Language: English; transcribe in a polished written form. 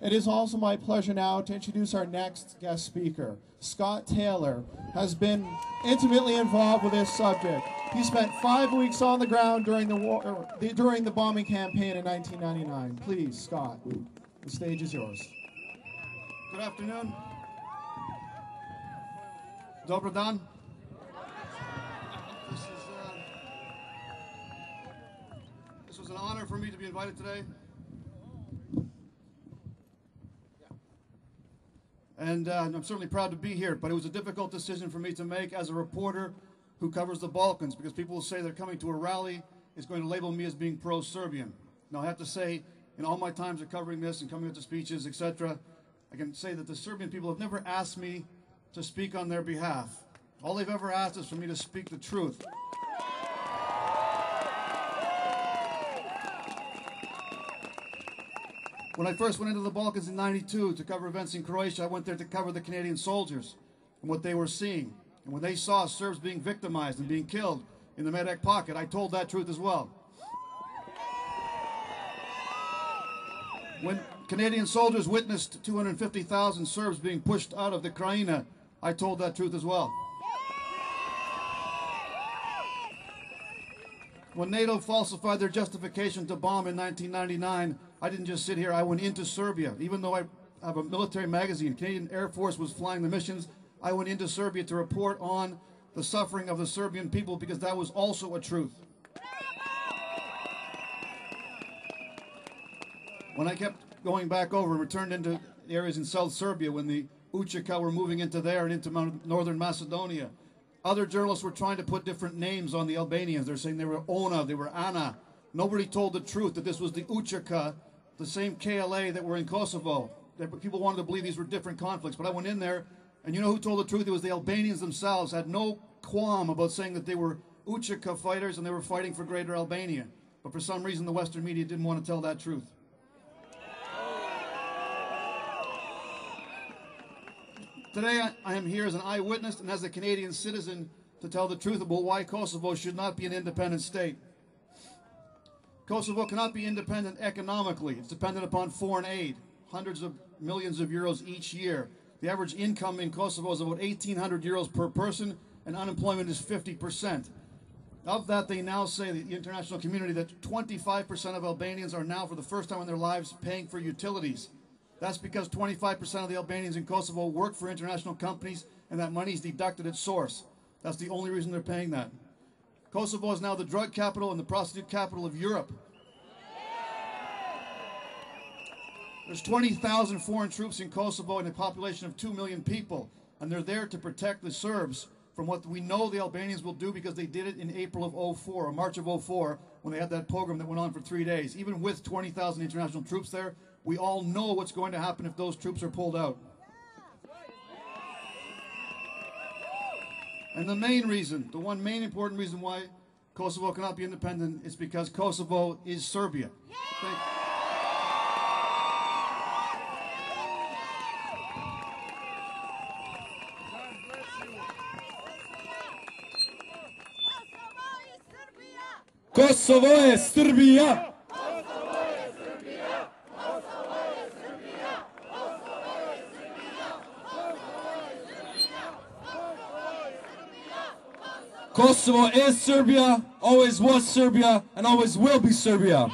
It is also my pleasure now to introduce our next guest speaker. Scott Taylor has been intimately involved with this subject. He spent 5 weeks on the ground during the bombing campaign in 1999. Please, Scott, the stage is yours. Good afternoon. Dobar dan. This was an honor for me to be invited today. And I'm certainly proud to be here, but it was a difficult decision for me to make as a reporter who covers the Balkans, because people will say they're coming to a rally is going to label me as being pro-Serbian. Now, I have to say, in all my times of covering this and coming up to speeches, etc., I can say that the Serbian people have never asked me to speak on their behalf. All they've ever asked is for me to speak the truth. When I first went into the Balkans in '92 to cover events in Croatia, I went there to cover the Canadian soldiers and what they were seeing. And when they saw Serbs being victimized and being killed in the Medek pocket, I told that truth as well. When Canadian soldiers witnessed 250,000 Serbs being pushed out of the Krajina, I told that truth as well. When NATO falsified their justification to bomb in 1999, I didn't just sit here, I went into Serbia. Even though I have a military magazine, Canadian Air Force was flying the missions, I went into Serbia to report on the suffering of the Serbian people, because that was also a truth. When I kept going back over and returned into areas in South Serbia, when the Ucheka were moving into there and into northern Macedonia, other journalists were trying to put different names on the Albanians. They're saying they were Ona, they were Ana. Nobody told the truth that this was the Ucheka, the same KLA that were in Kosovo. People wanted to believe these were different conflicts, but I went in there, and you know who told the truth? It was the Albanians themselves. Had no qualm about saying that they were Ucheka fighters and they were fighting for Greater Albania. But for some reason, the Western media didn't want to tell that truth. Today, I am here as an eyewitness and as a Canadian citizen to tell the truth about why Kosovo should not be an independent state. Kosovo cannot be independent economically. It's dependent upon foreign aid, hundreds of millions of euros each year. The average income in Kosovo is about 1,800 euros per person, and unemployment is 50%. Of that, they now say, the international community, that 25% of Albanians are now, for the first time in their lives, paying for utilities. That's because 25% of the Albanians in Kosovo work for international companies, and that money is deducted at source. That's the only reason they're paying that. Kosovo is now the drug capital and the prostitute capital of Europe. There's 20,000 foreign troops in Kosovo and a population of 2 million people, and they're there to protect the Serbs from what we know the Albanians will do, because they did it in April of '04, or March of '04, when they had that pogrom that went on for 3 days. Even with 20,000 international troops there, we all know what's going to happen if those troops are pulled out. And the main reason, the one main important reason why Kosovo cannot be independent is because Kosovo is Serbia. Thank you. Kosovo je Srbija. Kosovo is Serbia, always was Serbia, and always will be Serbia.